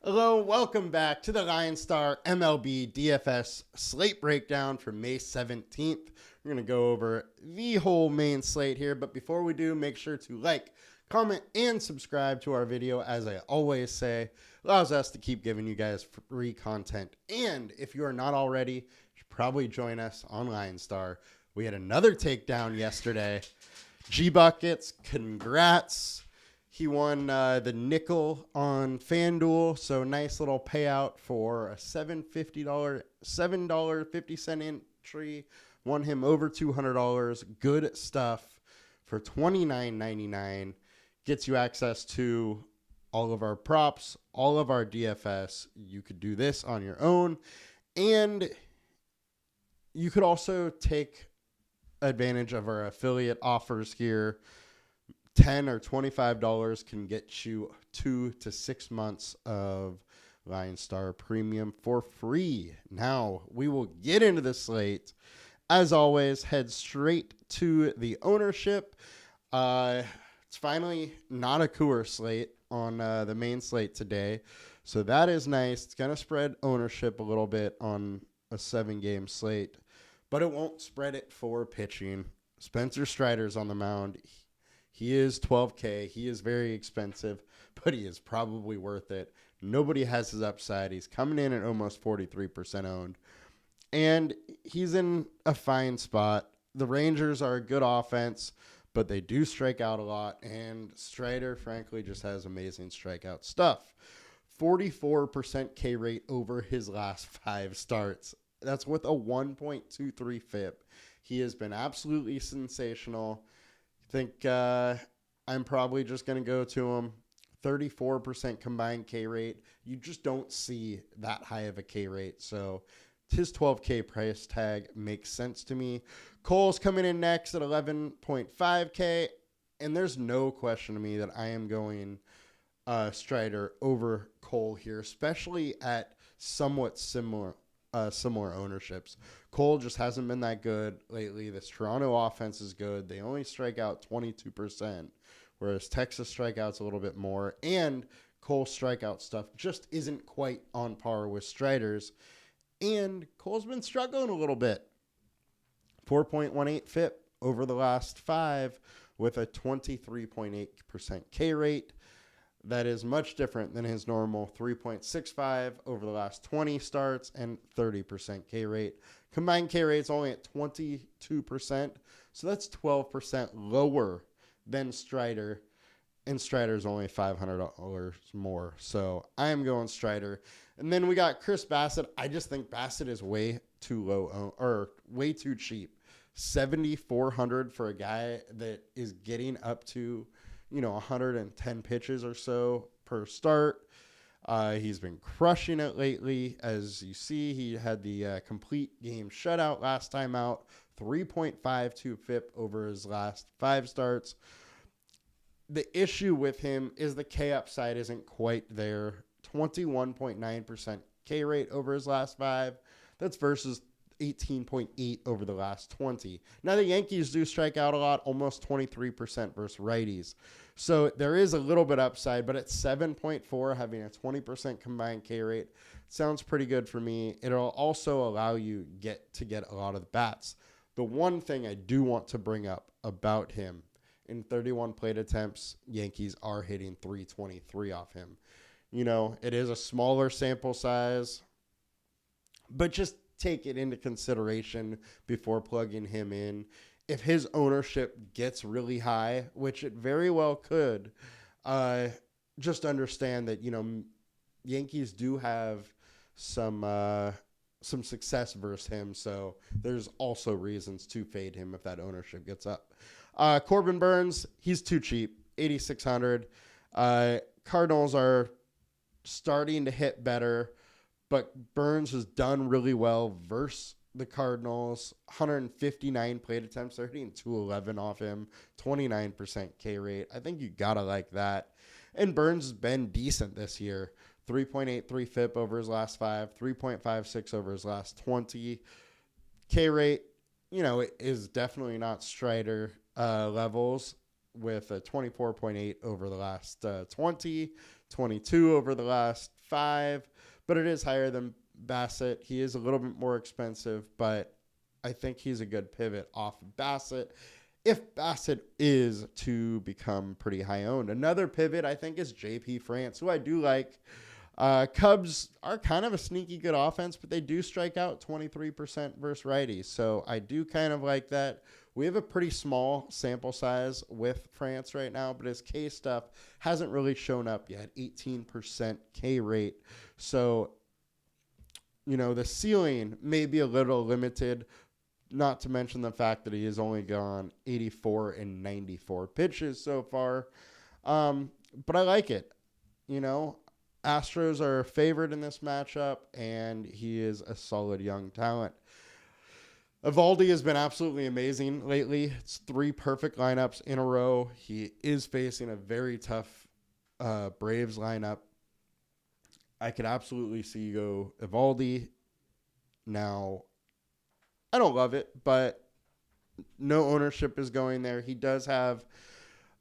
Hello, welcome back to the LineStar MLB DFS Slate breakdown for May 17th. We're going to go over the whole main slate here, but before we do, make sure to like, comment, and subscribe to our video. As I always say, allows us to keep giving you guys free content. And if you are not already, you should probably join us on LineStar. We had another takedown yesterday. G-Buckets, congrats. He won the nickel on FanDuel, so nice little payout for a $7.50 entry. Won him over $200. Good stuff for $29.99. Gets you access to all of our props, all of our DFS. You could do this on your own, and you could also take advantage of our affiliate offers here. $10 or $25 can get you 2 to 6 months of LineStar Premium for free. Now, we will get into the slate. As always, head straight to the ownership. It's finally not a Coors slate on the main slate today, so that is nice. It's going to spread ownership a little bit on a 7-game slate, but it won't spread it for pitching. Spencer Strider's on the mound. He is $12K. He is very expensive, but he is probably worth it. Nobody has his upside. He's coming in at almost 43% owned, and he's in a fine spot. The Rangers are a good offense, but they do strike out a lot, and Strider, frankly, just has amazing strikeout stuff. 44% K rate over his last 5 starts. That's with a 1.23 FIP. He has been absolutely sensational. I think I'm probably just going to go to him. 34% combined K rate. You just don't see that high of a K rate. So his 12K price tag makes sense to me. Cole's coming in next at 11.5K. And there's no question to me that I am going Strider over Cole here, especially at somewhat similar ownerships. Cole just hasn't been that good lately. This Toronto offense is good. They only strike out 22%, whereas Texas strikeouts a little bit more. And Cole's strikeout stuff just isn't quite on par with Strider's. And Cole's been struggling a little bit. 4.18 FIP over the last 5 with a 23.8% K rate. That is much different than his normal 3.65 over the last 20 starts and 30% K rate. Combined K rate is only at 22%, so that's 12% lower than Strider, and Strider's only $500 more. So I am going Strider. And then we got Chris Bassett. I just think Bassett is way too low, or way too cheap. $7,400 for a guy that is getting up to 110 pitches or so per start. He's been crushing it lately. As you see, he had the complete game shutout last time out. 3.52 FIP over his last 5 starts. The issue with him is the K upside isn't quite there. 21.9% K rate over his last 5. That's versus 18.8 over the last 20. Now, the Yankees do strike out a lot, almost 23% versus righties. So there is a little bit upside, but at 7.4, having a 20% combined K rate sounds pretty good for me. It'll also allow you to get a lot of the bats. The one thing I do want to bring up about him, in 31 plate attempts, Yankees are hitting 323 off him. It is a smaller sample size, but just take it into consideration before plugging him in. If his ownership gets really high, which it very well could, just understand that, Yankees do have some success versus him. So there's also reasons to fade him if that ownership gets up. Corbin Burns, he's too cheap, $8,600. Cardinals are starting to hit better, but Burns has done really well versus the Cardinals. 159 plate attempts. They're hitting 211 off him. 29% K rate. I think you got to like that. And Burns has been decent this year. 3.83 FIP over his last 5. 3.56 over his last 20. K rate, it is definitely not Strider levels, with a 24.8 over the last 20. 22 over the last 5, but it is higher than Bassett. He is a little bit more expensive, but I think he's a good pivot off of Bassett if Bassett is to become pretty high owned. Another pivot I think is JP France, who I do like. Cubs are kind of a sneaky good offense, but they do strike out 23% versus righties. So I do kind of like that. We have a pretty small sample size with France right now, but his K stuff hasn't really shown up yet. 18% K rate. So, the ceiling may be a little limited, not to mention the fact that he has only gone 84 and 94 pitches so far. But I like it. Astros are favored in this matchup, and he is a solid young talent. Evaldi has been absolutely amazing lately. It's 3 perfect lineups in a row. He is facing a very tough Braves lineup. I could absolutely see you go Evaldi. Now, I don't love it, but no ownership is going there. He does have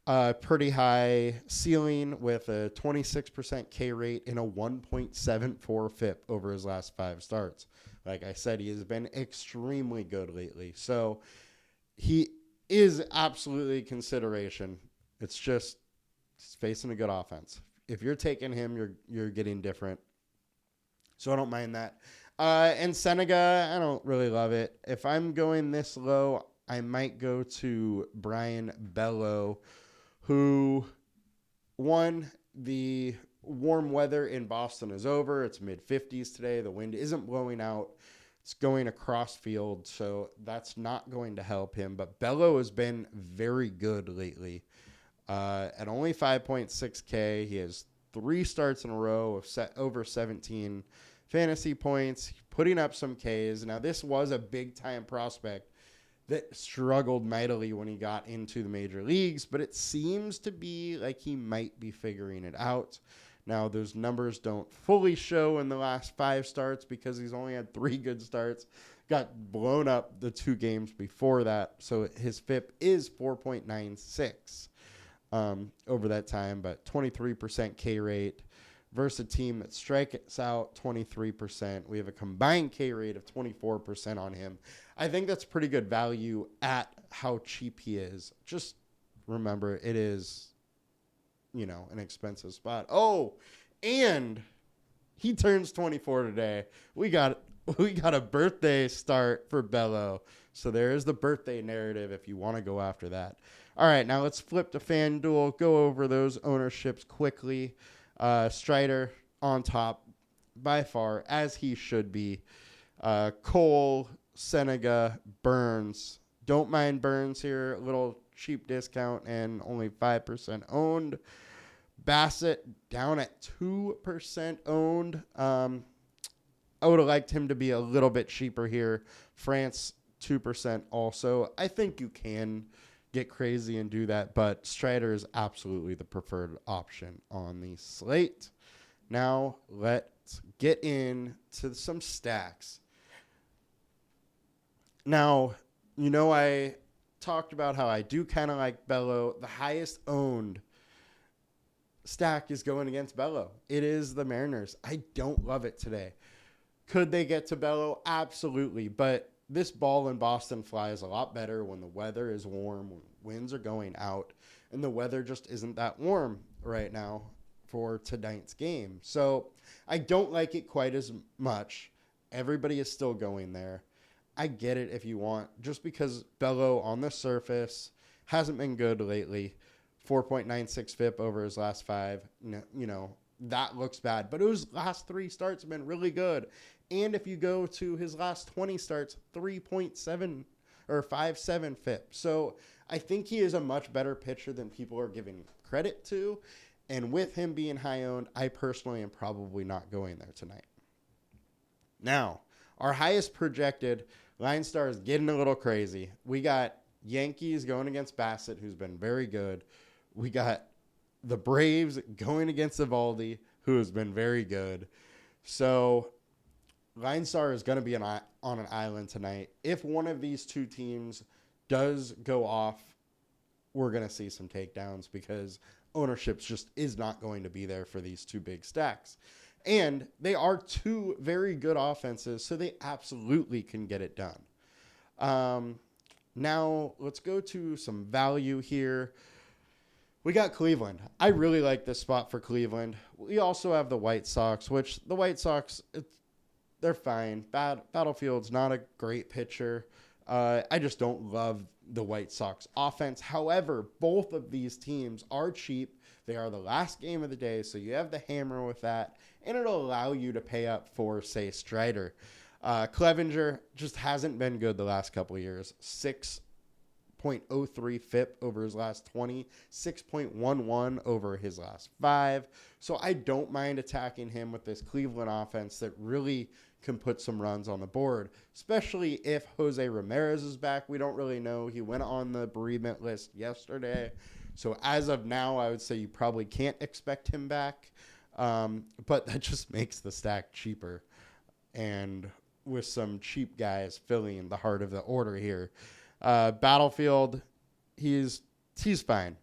a pretty high ceiling with a 26% K rate and a 1.74 FIP over his last 5 starts. Like I said, he has been extremely good lately. So he is absolutely consideration. It's just he's facing a good offense. If you're taking him, you're getting different. So I don't mind that. And Senega, I don't really love it. If I'm going this low, I might go to Brian Bello, who won the warm weather in Boston is over. It's mid-50s today. The wind isn't blowing out. It's going across field, so that's not going to help him. But Bello has been very good lately. At only 5.6K, he has 3 starts in a row of over 17 fantasy points, putting up some Ks. Now, this was a big-time prospect that struggled mightily when he got into the major leagues, but it seems to be like he might be figuring it out. Now, those numbers don't fully show in the last 5 starts because he's only had 3 good starts. Got blown up the 2 games before that, so his FIP is 4.96 over that time, but 23% K rate versus a team that strikes out 23%. We have a combined K rate of 24% on him. I think that's pretty good value at how cheap he is. Just remember, it is, an expensive spot. Oh, and he turns 24 today. We got a birthday start for Bello. So there is the birthday narrative if you want to go after that. All right, now let's flip to FanDuel, go over those ownerships quickly. Strider on top by far, as he should be. Cole, Senega, Burns. Don't mind Burns here. A little cheap discount and only 5% owned. Bassett down at 2% owned. I would have liked him to be a little bit cheaper here. France, 2% also. I think you can get crazy and do that, but Strider is absolutely the preferred option on the slate. Now, let's get into some stacks. Now, I talked about how I do kind of like Bello. The highest owned stack is going against Bello. It is the Mariners. I don't love it today. Could they get to Bello? Absolutely. But this ball in Boston flies a lot better when the weather is warm, when winds are going out, and the weather just isn't that warm right now for tonight's game. So I don't like it quite as much. Everybody is still going there. I get it if you want, just because Bello on the surface hasn't been good lately. 4.96 FIP over his last 5. That looks bad. But his last 3 starts have been really good. And if you go to his last 20 starts, 3.7 or 5.7 FIP. So I think he is a much better pitcher than people are giving credit to. And with him being high owned, I personally am probably not going there tonight. Now, our highest projected LineStar is getting a little crazy. We got Yankees going against Bassett, who's been very good. We got the Braves going against Evaldi, who has been very good. So LineStar is going to be on an island tonight. If one of these 2 teams does go off, we're going to see some takedowns because ownership just is not going to be there for these 2 big stacks. And they are two very good offenses, so they absolutely can get it done. Now, let's go to some value here. We got Cleveland. I really like this spot for Cleveland. We also have the White Sox, which the White Sox, they're fine. Battlefield's not a great pitcher. I just don't love the White Sox offense. However, both of these teams are cheap. They are the last game of the day, so you have the hammer with that, and it'll allow you to pay up for, say, Strider. Clevenger just hasn't been good the last couple of years. 6.03 FIP over his last 20, 6.11 over his last 5. So I don't mind attacking him with this Cleveland offense that really can put some runs on the board, especially if Jose Ramirez is back. We don't really know. He went on the bereavement list yesterday. So as of now, I would say you probably can't expect him back. But that just makes the stack cheaper. And with some cheap guys filling the heart of the order here. Battlefield, he's fine.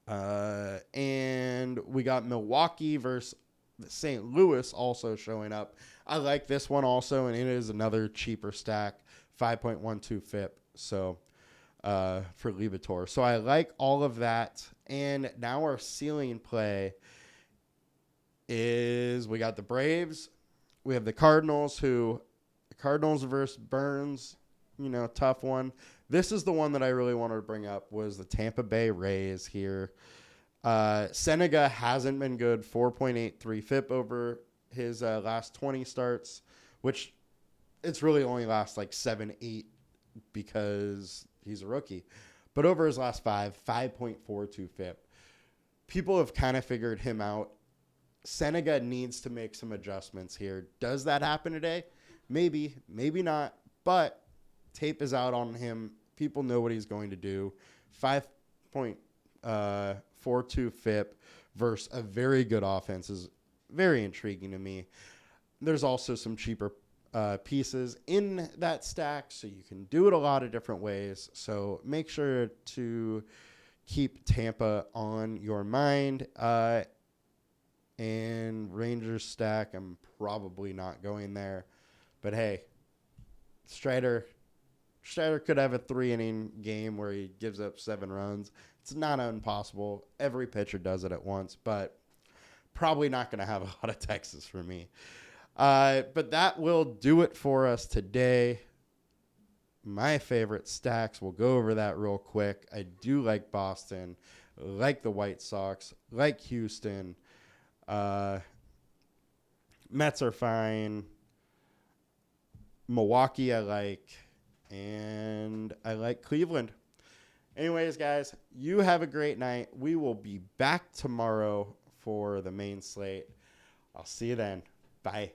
And we got Milwaukee versus St. Louis also showing up. I like this one also, and it is another cheaper stack, 5.12 FIP. So for Libator. So I like all of that. And now our ceiling play is we got the Braves. We have the Cardinals versus Burns, tough one. This is the one that I really wanted to bring up was the Tampa Bay Rays here. Senega hasn't been good, 4.83 FIP over his last 20 starts, which it's really only last like 7-8 because he's a rookie. But over his last 5.42 FIP. People have kind of figured him out. Senega needs to make some adjustments here. Does that happen today? Maybe, maybe not. But tape is out on him. People know what he's going to do. 5.42 FIP versus a very good offense is very intriguing to me. There's also some cheaper pieces in that stack, so you can do it a lot of different ways. So make sure to keep Tampa on your mind. And Rangers stack, I'm probably not going there. But hey, Strider could have a 3-inning game where he gives up 7 runs. It's not impossible. Every pitcher does it at once, but probably not going to have a lot of Texas for me. But that will do it for us today. My favorite stacks, we'll go over that real quick. I do like Boston, like the White Sox, like Houston. Mets are fine. Milwaukee I like. And I like Cleveland. Anyways, guys, you have a great night. We will be back tomorrow for the main slate. I'll see you then. Bye.